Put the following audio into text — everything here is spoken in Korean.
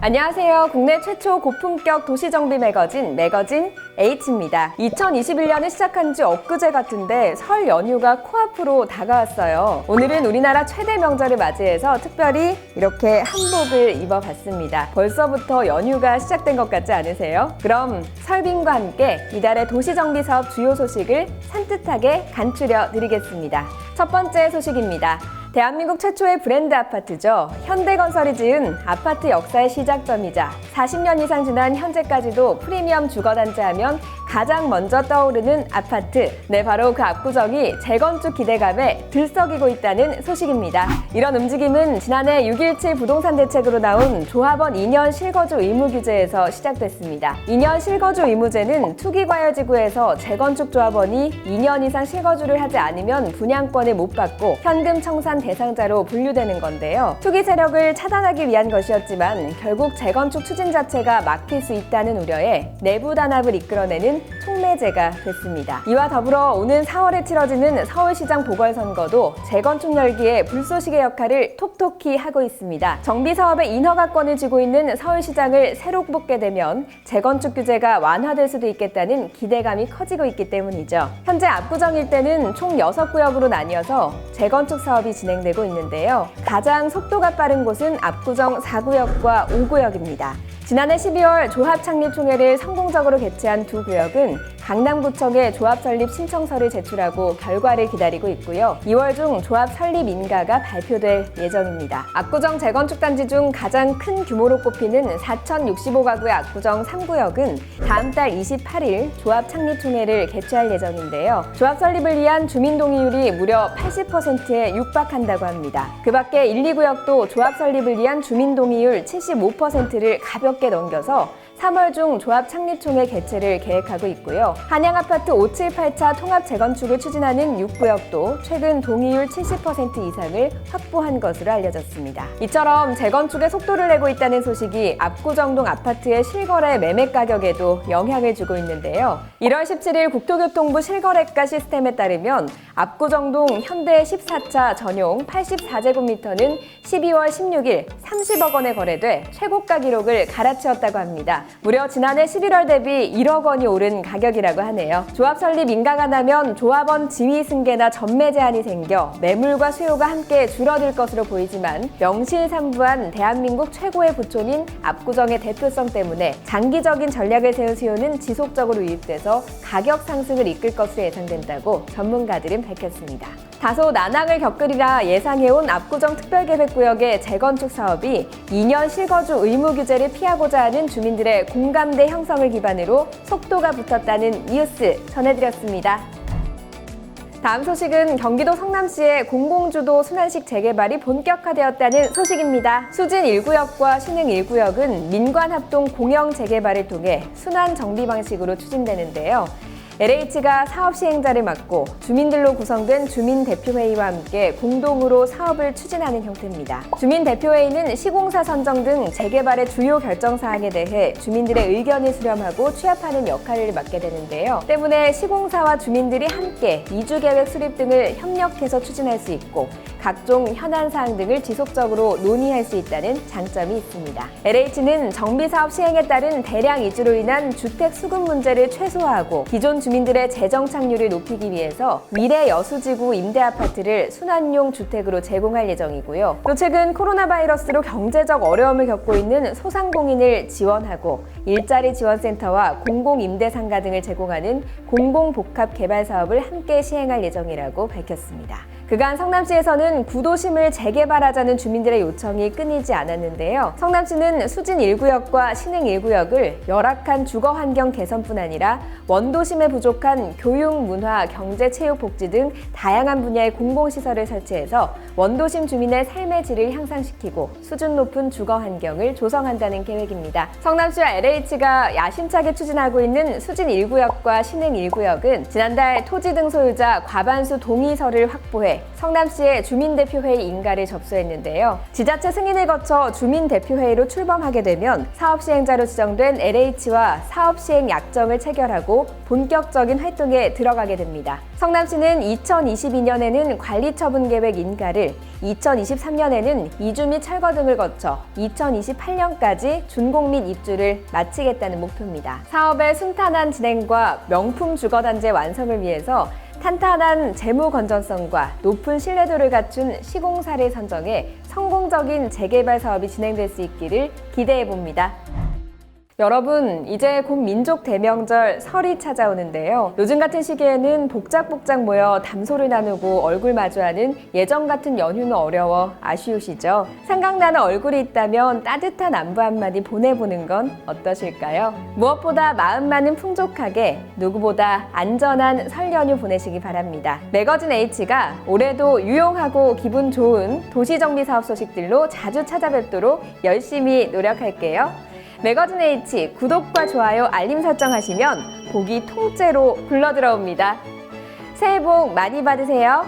안녕하세요. 국내 최초 고품격 도시정비 매거진 H입니다. 2021년을 시작한 지 엊그제 같은데 설 연휴가 코앞으로 다가왔어요. 오늘은 우리나라 최대 명절을 맞이해서 특별히 이렇게 한복을 입어봤습니다. 벌써부터 연휴가 시작된 것 같지 않으세요? 그럼 설빔과 함께 이달의 도시정비 사업 주요 소식을 산뜻하게 간추려 드리겠습니다. 첫 번째 소식입니다. 대한민국 최초의 브랜드 아파트죠. 현대건설이 지은 아파트 역사의 시작점이자 40년 이상 지난 현재까지도 프리미엄 주거단지 하면 가장 먼저 떠오르는 아파트. 네, 바로 그 압구정이 재건축 기대감에 들썩이고 있다는 소식입니다. 이런 움직임은 지난해 6.17 부동산 대책으로 나온 조합원 2년 실거주 의무 규제에서 시작됐습니다. 2년 실거주 의무제는 투기과열지구에서 재건축 조합원이 2년 이상 실거주를 하지 않으면 분양권을 못 받고 현금 청산 대상자로 분류되는 건데요. 투기 세력을 차단하기 위한 것이었지만 결국 재건축 추진 자체가 막힐 수 있다는 우려에 내부 단합을 이끌어내는 촉매제가 됐습니다. 이와 더불어 오는 4월에 치러지는 서울시장 보궐선거도 재건축 열기에 불쏘시개 역할을 톡톡히 하고 있습니다. 정비사업의 인허가권을 쥐고 있는 서울시장을 새로 뽑게 되면 재건축 규제가 완화될 수도 있겠다는 기대감이 커지고 있기 때문이죠. 현재 압구정 일대는 총 6구역으로 나뉘어서 재건축 사업이 진행되고 있는데요. 가장 속도가 빠른 곳은 압구정 4구역과 5구역입니다. 지난해 12월 조합 창립 총회를 성공적으로 개최한 두 구역은 강남구청에 조합 설립 신청서를 제출하고 결과를 기다리고 있고요. 2월 중 조합 설립 인가가 발표될 예정입니다. 압구정 재건축 단지 중 가장 큰 규모로 꼽히는 4,065가구의 압구정 3구역은 다음 달 28일 조합 창립 총회를 개최할 예정인데요. 조합 설립을 위한 주민 동의율이 무려 80%에 육박한다고 합니다. 그 밖에 1, 2구역도 조합 설립을 위한 주민 동의율 75%를 가볍게 넘겨서 3월 중 조합 창립총회 개최를 계획하고 있고요. 한양아파트 578차 통합 재건축을 추진하는 6구역도 최근 동의율 70% 이상을 확보한 것으로 알려졌습니다. 이처럼 재건축에 속도를 내고 있다는 소식이 압구정동 아파트의 실거래 매매 가격에도 영향을 주고 있는데요. 1월 17일 국토교통부 실거래가 시스템에 따르면 압구정동 현대 14차 전용 84제곱미터는 12월 16일 30억 원에 거래돼 최고가 기록을 갈아치웠다고 합니다. 무려 지난해 11월 대비 1억 원이 오른 가격이라고 하네요. 조합 설립 인가가 나면 조합원 지위 승계나 전매 제한이 생겨 매물과 수요가 함께 줄어들 것으로 보이지만 명실상부한 대한민국 최고의 부촌인 압구정의 대표성 때문에 장기적인 전략을 세운 수요는 지속적으로 유입돼서 가격 상승을 이끌 것으로 예상된다고 전문가들은 밝혔습니다. 다소 난항을 겪으리라 예상해온 압구정 특별계획구역의 재건축 사업이 2년 실거주 의무 규제를 피하고자 하는 주민들의 공감대 형성을 기반으로 속도가 붙었다는 뉴스 전해드렸습니다. 다음 소식은 경기도 성남시의 공공주도 순환식 재개발이 본격화되었다는 소식입니다. 수진 1구역과 신흥 1구역은 민관합동 공영 재개발을 통해 순환 정비 방식으로 추진되는데요. LH가 사업 시행자를 맡고 주민들로 구성된 주민대표회의와 함께 공동으로 사업을 추진하는 형태입니다. 주민대표회의는 시공사 선정 등 재개발의 주요 결정사항에 대해 주민들의 의견을 수렴하고 취합하는 역할을 맡게 되는데요. 때문에 시공사와 주민들이 함께 이주계획 수립 등을 협력해서 추진할 수 있고 각종 현안사항 등을 지속적으로 논의할 수 있다는 장점이 있습니다. LH는 정비사업 시행에 따른 대량 이주로 인한 주택 수급 문제를 최소화하고 기존 주민들의 재정 착률을 높이기 위해서 미래 여수지구 임대아파트를 순환용 주택으로 제공할 예정이고요. 또 최근 코로나 바이러스로 경제적 어려움을 겪고 있는 소상공인을 지원하고 일자리 지원센터와 공공임대상가 등을 제공하는 공공복합 개발 사업을 함께 시행할 예정이라고 밝혔습니다. 그간 성남시에서는 구도심을 재개발하자는 주민들의 요청이 끊이지 않았는데요. 성남시는 수진 1구역과 신흥 1구역을 열악한 주거 환경 개선뿐 아니라 원도심에 부족한 교육, 문화, 경제, 체육, 복지 등 다양한 분야의 공공시설을 설치해서 원도심 주민의 삶의 질을 향상시키고 수준 높은 주거 환경을 조성한다는 계획입니다. 성남시와 LH가 야심차게 추진하고 있는 수진 1구역과 신흥 1구역은 지난달 토지 등 소유자 과반수 동의서를 확보해 어제 성남시의 주민대표회의 인가를 접수했는데요. 지자체 승인을 거쳐 주민대표회의로 출범하게 되면 사업시행자로 지정된 LH와 사업시행 약정을 체결하고 본격적인 활동에 들어가게 됩니다. 성남시는 2022년에는 관리처분계획 인가를, 2023년에는 이주 및 철거 등을 거쳐 2028년까지 준공 및 입주를 마치겠다는 목표입니다. 사업의 순탄한 진행과 명품 주거단지 완성을 위해서 탄탄한 재무 건전성과 높은 신뢰도를 갖춘 시공사를 선정해 성공적인 재개발 사업이 진행될 수 있기를 기대해 봅니다. 여러분, 이제 곧 민족 대명절 설이 찾아오는데요. 요즘 같은 시기에는 복작복작 모여 담소를 나누고 얼굴 마주하는 예전 같은 연휴는 어려워 아쉬우시죠? 생각나는 얼굴이 있다면 따뜻한 안부 한마디 보내보는 건 어떠실까요? 무엇보다 마음만은 풍족하게 누구보다 안전한 설 연휴 보내시기 바랍니다. 매거진 H가 올해도 유용하고 기분 좋은 도시정비 사업 소식들로 자주 찾아뵙도록 열심히 노력할게요. 매거진 H 구독과 좋아요, 알림 설정하시면 복이 통째로 굴러 들어옵니다. 새해 복 많이 받으세요.